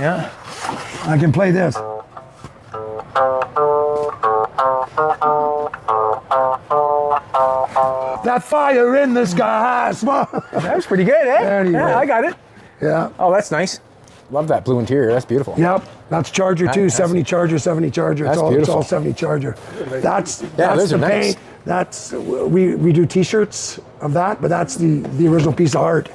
Yeah. I can play this. That fire in the sky. That was pretty good, eh? Anyway. Yeah, I got it. Yeah. Oh, that's nice. Love that blue interior. That's beautiful. Yep. That's Charger too. 70 Charger, 70 Charger. That's It's all beautiful. 70 Charger. That's those the are nice. paint. That's we do T-shirts of that, but that's the original piece of art.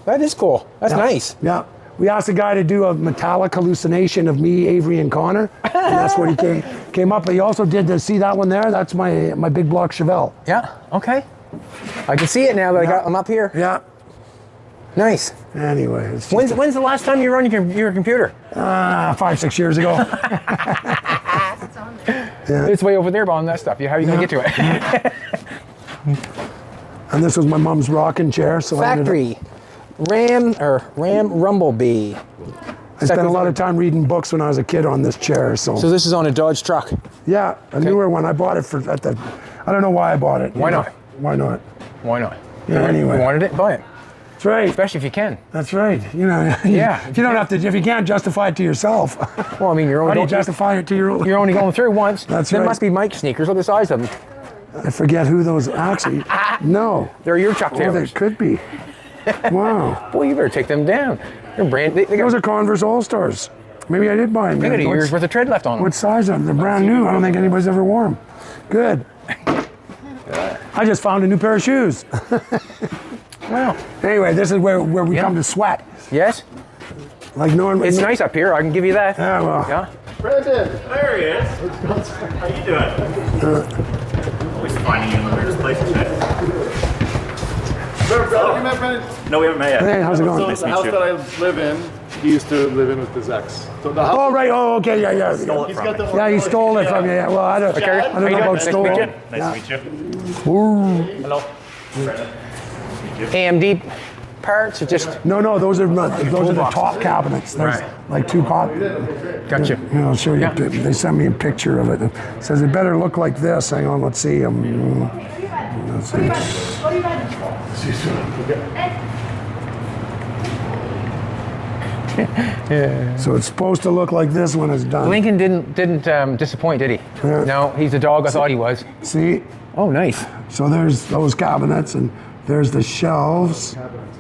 That is cool. That's Yeah. nice. Yeah. We asked a guy to do a metallic hallucination of me, Avery, and Connor, and that's what he came up. But he also did see that one there. That's my big block Chevelle. Yeah. Okay. I can see it now that I'm up here. Yeah. Nice. Anyway, it's When's the last time you were on your computer? 5-6 years ago. Yeah. It's way over there behind that stuff. How are you going to get to it? And this was my mom's rocking chair. So Factory. Ram Rumblebee. I spent a lot of time reading books when I was a kid on this chair. So this is on a Dodge truck. yeah, a newer one. I bought it I don't know why I bought it. Why not? Why not? Why not? Yeah, anyway. You wanted it? Buy it. That's right. Especially if you can. That's right. You know. Yeah. If you don't have to, if you can't justify it to yourself, Well, I mean, how do you justify it to your own? you're only going through once. That's There right. must be Mike sneakers. Look at the size of them. I forget who those actually. No. They're your Chuck Oh, they Taylors. could be. Wow. Boy, you better take them down. They're brand. They Those got, are Converse All-Stars. Maybe I did buy them. they got a year's worth of tread left on them. What size are them? They're brand new. I don't think anybody's ever worn them. Good. I just found a new pair of shoes. Wow. Anyway, this is where we come to sweat. Yes. Like no one. It's nice up here. I can give you that. Yeah, well. Yeah. Brandon! There he is. How you doing? Always finding you in the weirdest places, eh? Have you met Brandon? No, we haven't met yet. Hey, how's it So going? Nice to the meet house you. that I live in, he used to live in with his ex. So the house. Oh, right. Oh, okay. Yeah, yeah. Stole it He's from got me. the. Yeah, he stole it from you. Yeah, well, I don't Okay. know How you doing? about Nice to stole. meet you. Nice to meet you. Ooh. Hello. AMD parts are just. No, those are the top cabinets. There's Right. like two pot. Gotcha. You know, I'll show you. Yeah. They sent me a picture of it. It says it better look like this. Hang on, let's see. Let's see. So it's supposed to look like this when it's done. Lincoln didn't disappoint, did he? Yeah. No, he's the dog I thought he was. See? Oh, nice. So there's those cabinets, and there's the shelves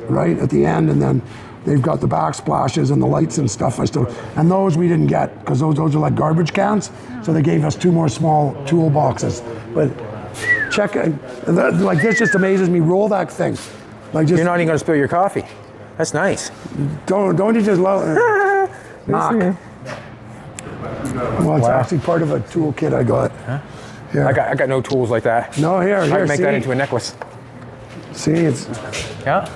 right at the end, and then they've got the backsplashes and the lights and stuff. And those we didn't get because those are like garbage cans. So they gave us 2 more small tool boxes. But check it, like this just amazes me. Roll that thing, like just You're not even going to spill your coffee. That's nice. don't you just love knock. Well, it's actually part of a toolkit I got. Here. I got no tools like that. No, here, I can make see? that into a necklace. See, it's Yeah.